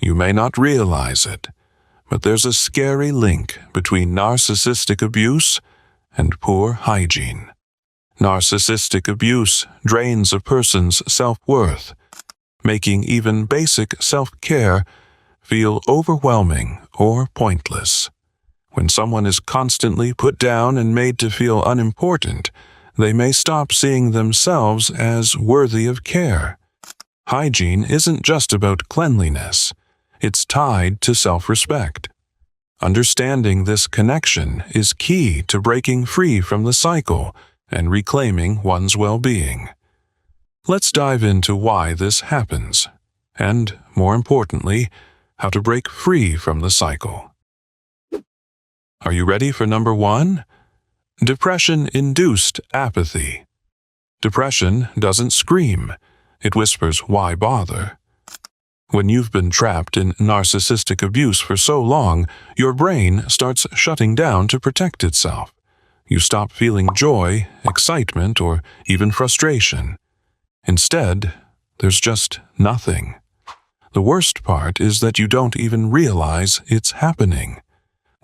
You may not realize it, but there's a scary link between narcissistic abuse and poor hygiene. Narcissistic abuse drains a person's self-worth, making even basic self-care feel overwhelming or pointless. When someone is constantly put down and made to feel unimportant, they may stop seeing themselves as worthy of care. Hygiene isn't just about cleanliness. It's tied to self-respect. Understanding this connection is key to breaking free from the cycle and reclaiming one's well-being. Let's dive into why this happens, and, more importantly, how to break free from the cycle. Are you ready for number 1? Depression-induced apathy. Depression doesn't scream. It whispers, "Why bother?" When you've been trapped in narcissistic abuse for so long, your brain starts shutting down to protect itself. You stop feeling joy, excitement, or even frustration. Instead, there's just nothing. The worst part is that you don't even realize it's happening.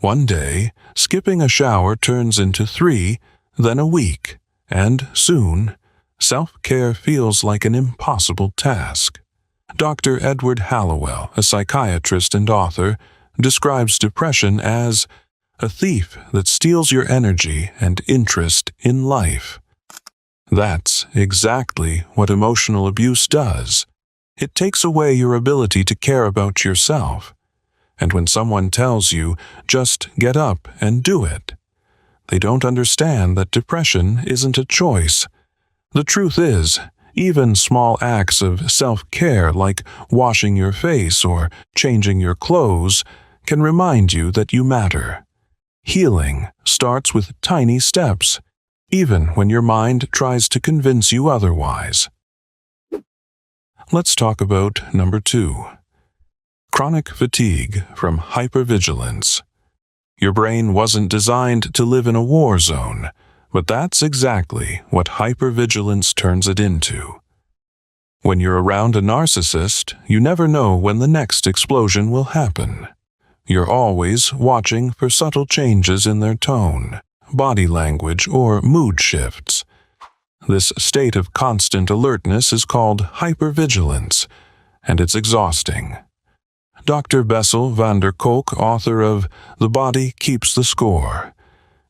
One day, skipping a shower turns into 3, then a week, and soon, self-care feels like an impossible task. Dr. Edward Hallowell, a psychiatrist and author, describes depression as a thief that steals your energy and interest in life. That's exactly what emotional abuse does. It takes away your ability to care about yourself. And when someone tells you, "Just get up and do it," they don't understand that depression isn't a choice. The truth is, even small acts of self-care like washing your face or changing your clothes can remind you that you matter. Healing starts with tiny steps, even when your mind tries to convince you otherwise. Let's talk about number 2. Chronic fatigue from hypervigilance. Your brain wasn't designed to live in a war zone, but that's exactly what hypervigilance turns it into. When you're around a narcissist, you never know when the next explosion will happen. You're always watching for subtle changes in their tone, body language, or mood shifts. This state of constant alertness is called hypervigilance, and it's exhausting. Dr. Bessel van der Kolk, author of The Body Keeps the Score,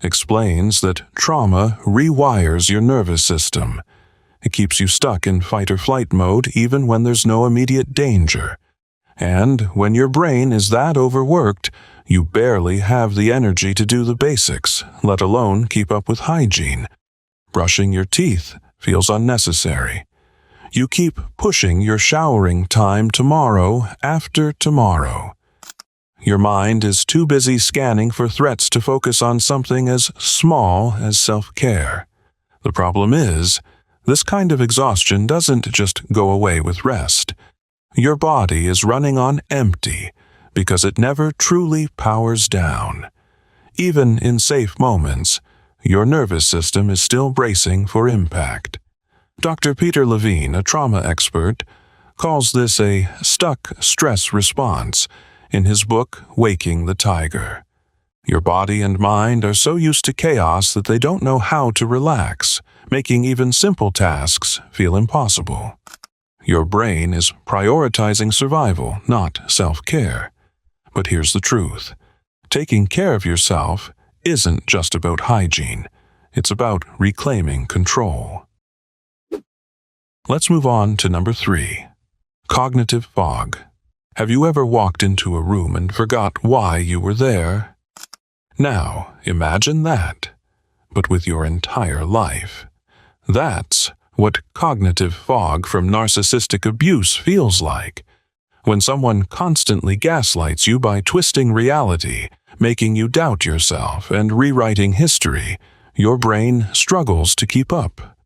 explains that trauma rewires your nervous system. It keeps you stuck in fight-or-flight mode even when there's no immediate danger. And when your brain is that overworked, you barely have the energy to do the basics, let alone keep up with hygiene. Brushing your teeth feels unnecessary. You keep pushing your showering time tomorrow after tomorrow. Your mind is too busy scanning for threats to focus on something as small as self-care. The problem is, this kind of exhaustion doesn't just go away with rest. Your body is running on empty because it never truly powers down. Even in safe moments, your nervous system is still bracing for impact. Dr. Peter Levine, a trauma expert, calls this a stuck stress response in his book, Waking the Tiger. Your body and mind are so used to chaos that they don't know how to relax, making even simple tasks feel impossible. Your brain is prioritizing survival, not self-care. But here's the truth. Taking care of yourself isn't just about hygiene. It's about reclaiming control. Let's move on to number 3. Cognitive fog. Have you ever walked into a room and forgot why you were there? Now, imagine that, but with your entire life. That's what cognitive fog from narcissistic abuse feels like. When someone constantly gaslights you by twisting reality, making you doubt yourself, and rewriting history, your brain struggles to keep up.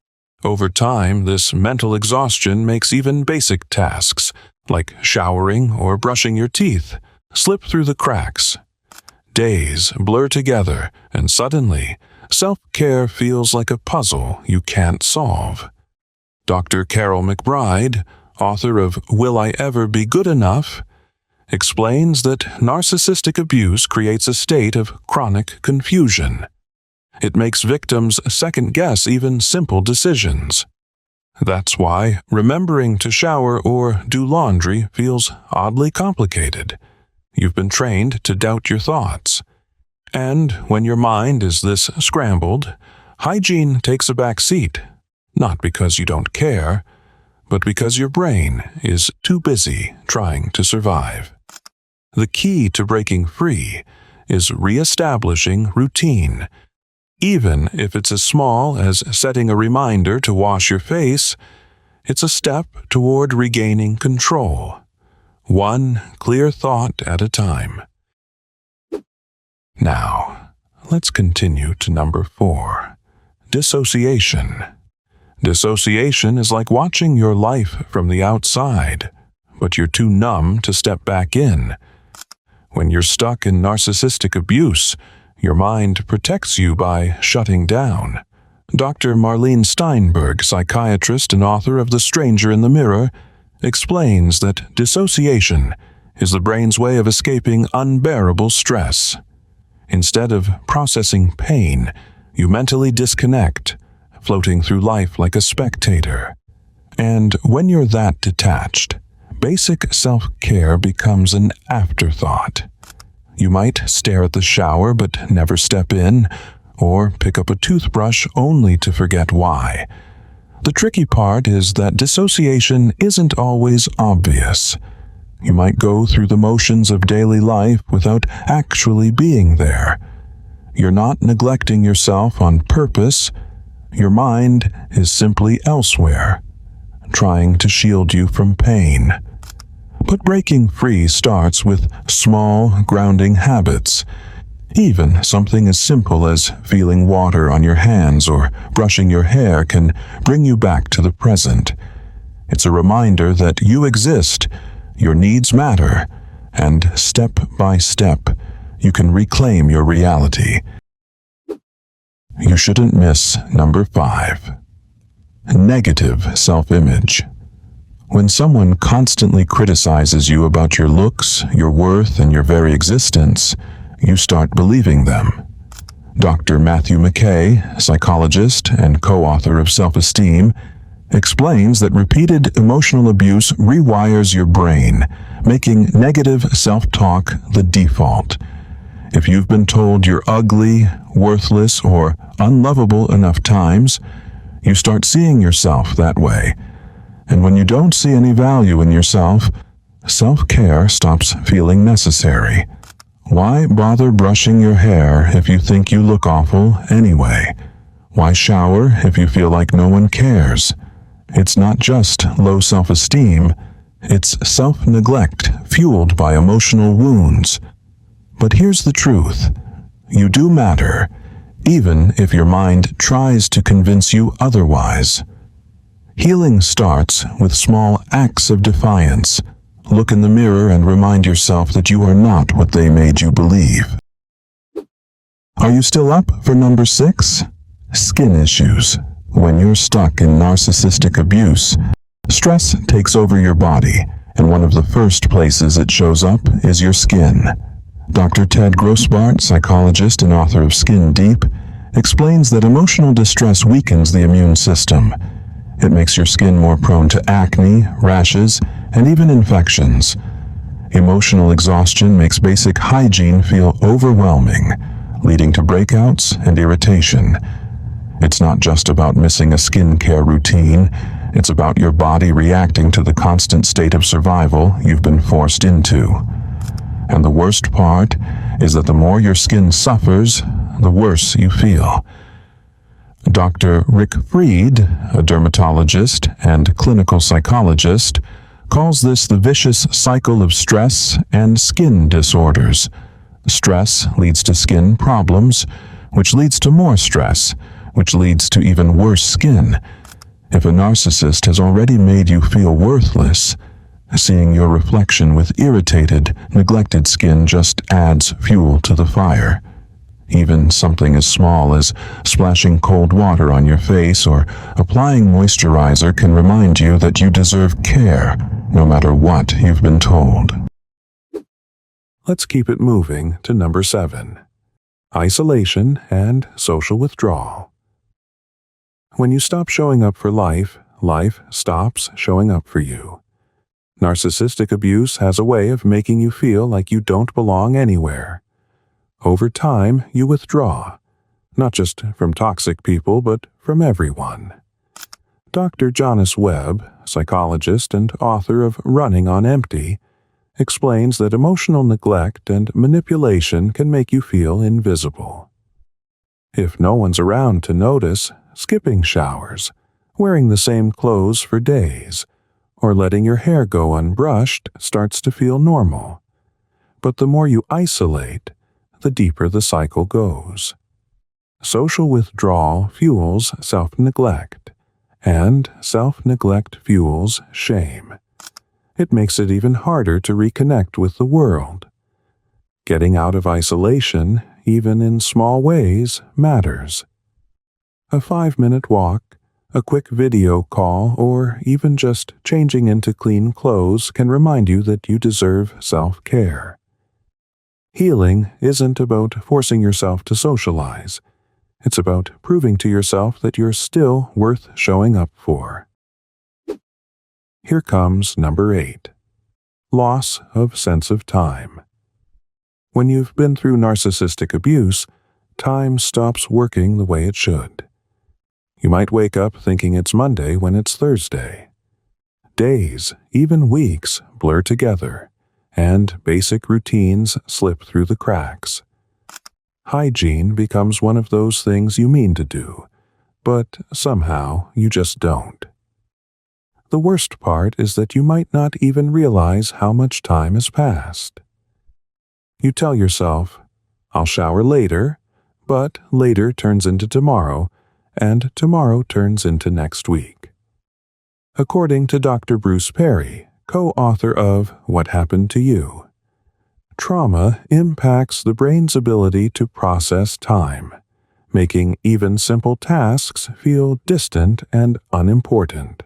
Over time, this mental exhaustion makes even basic tasks, like showering or brushing your teeth, slip through the cracks. Days blur together, and suddenly, self-care feels like a puzzle you can't solve. Dr. Carol McBride, author of Will I Ever Be Good Enough?, explains that narcissistic abuse creates a state of chronic confusion. It makes victims second-guess even simple decisions. That's why remembering to shower or do laundry feels oddly complicated. You've been trained to doubt your thoughts. And when your mind is this scrambled, hygiene takes a back seat, not because you don't care, but because your brain is too busy trying to survive. The key to breaking free is reestablishing routine. Even if it's as small as setting a reminder to wash your face, it's a step toward regaining control, one clear thought at a time. Now, let's continue to number 4, dissociation. Dissociation is like watching your life from the outside, but you're too numb to step back in. When you're stuck in narcissistic abuse, your mind protects you by shutting down. Dr. Marlene Steinberg, psychiatrist and author of The Stranger in the Mirror, explains that dissociation is the brain's way of escaping unbearable stress. Instead of processing pain, you mentally disconnect, floating through life like a spectator. And when you're that detached, basic self-care becomes an afterthought. You might stare at the shower but never step in, or pick up a toothbrush only to forget why. The tricky part is that dissociation isn't always obvious. You might go through the motions of daily life without actually being there. You're not neglecting yourself on purpose. Your mind is simply elsewhere, trying to shield you from pain. But breaking free starts with small, grounding habits. Even something as simple as feeling water on your hands or brushing your hair can bring you back to the present. It's a reminder that you exist, your needs matter, and step by step, you can reclaim your reality. You shouldn't miss number 5. Negative self-image. When someone constantly criticizes you about your looks, your worth, and your very existence, you start believing them. Dr. Matthew McKay, psychologist and co-author of Self-Esteem, explains that repeated emotional abuse rewires your brain, making negative self-talk the default. If you've been told you're ugly, worthless, or unlovable enough times, you start seeing yourself that way. And when you don't see any value in yourself, self-care stops feeling necessary. Why bother brushing your hair if you think you look awful anyway? Why shower if you feel like no one cares? It's not just low self-esteem, it's self-neglect fueled by emotional wounds. But here's the truth. You do matter, even if your mind tries to convince you otherwise. Healing starts with small acts of defiance. Look in the mirror and remind yourself that you are not what they made you believe. Are you still up for number 6? Skin issues. When you're stuck in narcissistic abuse, stress takes over your body, and one of the first places it shows up is your skin. Dr. Ted Grossbart, psychologist and author of Skin Deep, explains that emotional distress weakens the immune system. It makes your skin more prone to acne, rashes, and even infections. Emotional exhaustion makes basic hygiene feel overwhelming, leading to breakouts and irritation. It's not just about missing a skincare routine, it's about your body reacting to the constant state of survival you've been forced into. And the worst part is that the more your skin suffers, the worse you feel. Dr. Rick Fried, a dermatologist and clinical psychologist, calls this the vicious cycle of stress and skin disorders. Stress leads to skin problems, which leads to more stress, which leads to even worse skin. If a narcissist has already made you feel worthless, seeing your reflection with irritated, neglected skin just adds fuel to the fire. Even something as small as splashing cold water on your face or applying moisturizer can remind you that you deserve care, no matter what you've been told. Let's keep it moving to number 7. Isolation and social withdrawal. When you stop showing up for life, life stops showing up for you. Narcissistic abuse has a way of making you feel like you don't belong anywhere. Over time, you withdraw, not just from toxic people, but from everyone. Dr. Jonas Webb, psychologist and author of Running on Empty, explains that emotional neglect and manipulation can make you feel invisible. If no one's around to notice, skipping showers, wearing the same clothes for days, or letting your hair go unbrushed starts to feel normal. But the more you isolate, the deeper the cycle goes. Social withdrawal fuels self-neglect, and self-neglect fuels shame. It makes it even harder to reconnect with the world. Getting out of isolation, even in small ways, matters. A 5-minute walk, a quick video call, or even just changing into clean clothes can remind you that you deserve self-care. Healing isn't about forcing yourself to socialize. It's about proving to yourself that you're still worth showing up for. Here comes number 8. Loss of sense of time. When you've been through narcissistic abuse, time stops working the way it should. You might wake up thinking it's Monday when it's Thursday. Days, even weeks, blur together, and basic routines slip through the cracks. Hygiene becomes one of those things you mean to do, but somehow you just don't. The worst part is that you might not even realize how much time has passed. You tell yourself, "I'll shower later," but later turns into tomorrow, and tomorrow turns into next week. According to Dr. Bruce Perry, co-author of What Happened to You, trauma impacts the brain's ability to process time, making even simple tasks feel distant and unimportant.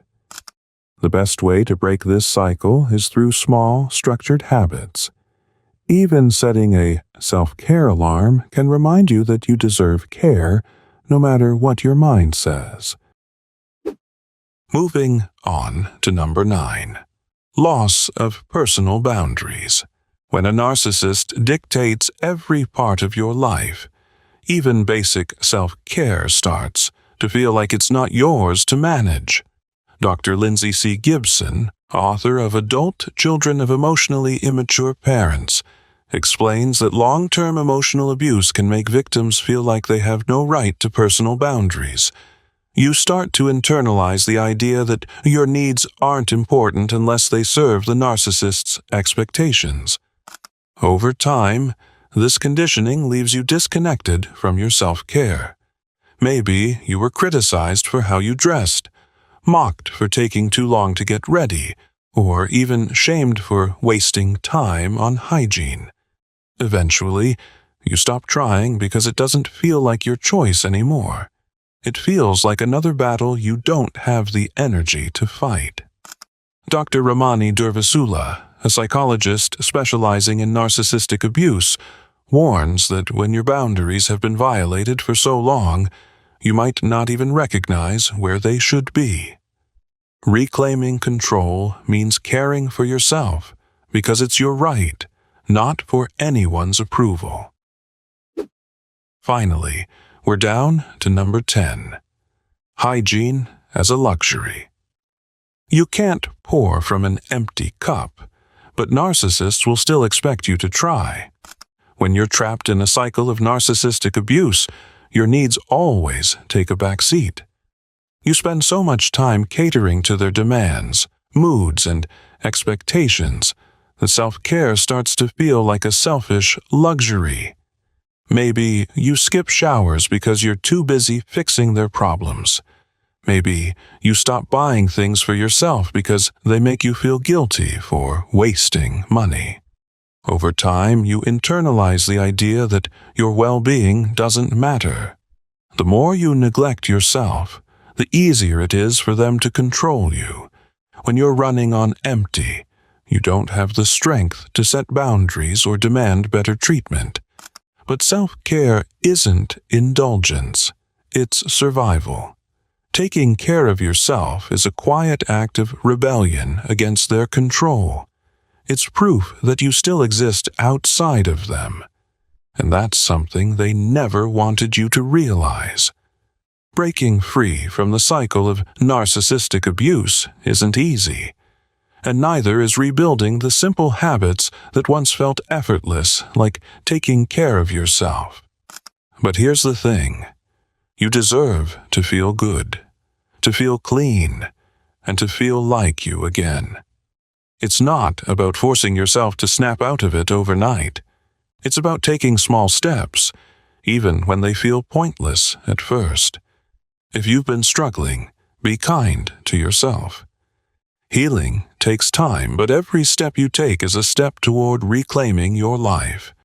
The best way to break this cycle is through small, structured habits. Even setting a self-care alarm can remind you that you deserve care, no matter what your mind says. Moving on to number 9. Loss of personal boundaries. When a narcissist dictates every part of your life, even basic self-care starts to feel like it's not yours to manage. Dr. Lindsay C. Gibson, author of Adult Children of Emotionally Immature Parents, explains that long-term emotional abuse can make victims feel like they have no right to personal boundaries. You start to internalize the idea that your needs aren't important unless they serve the narcissist's expectations. Over time, this conditioning leaves you disconnected from your self-care. Maybe you were criticized for how you dressed, mocked for taking too long to get ready, or even shamed for wasting time on hygiene. Eventually, you stop trying because it doesn't feel like your choice anymore. It feels like another battle you don't have the energy to fight. Dr. Ramani Durvasula, a psychologist specializing in narcissistic abuse, warns that when your boundaries have been violated for so long, you might not even recognize where they should be. Reclaiming control means caring for yourself because it's your right, not for anyone's approval. Finally, we're down to number 10. Hygiene as a luxury. You can't pour from an empty cup, but narcissists will still expect you to try. When you're trapped in a cycle of narcissistic abuse, your needs always take a back seat. You spend so much time catering to their demands, moods, and expectations that self-care starts to feel like a selfish luxury. Maybe you skip showers because you're too busy fixing their problems. Maybe you stop buying things for yourself because they make you feel guilty for wasting money. Over time, you internalize the idea that your well-being doesn't matter. The more you neglect yourself, the easier it is for them to control you. When you're running on empty, You don't have the strength to set boundaries or demand better treatment. But self-care isn't indulgence. It's survival. Taking care of yourself is a quiet act of rebellion against their control. It's proof that you still exist outside of them. And that's something they never wanted you to realize. Breaking free from the cycle of narcissistic abuse isn't easy. And neither is rebuilding the simple habits that once felt effortless, like taking care of yourself. But here's the thing. You deserve to feel good, to feel clean, and to feel like you again. It's not about forcing yourself to snap out of it overnight. It's about taking small steps, even when they feel pointless at first. If you've been struggling, be kind to yourself. Healing takes time, but every step you take is a step toward reclaiming your life.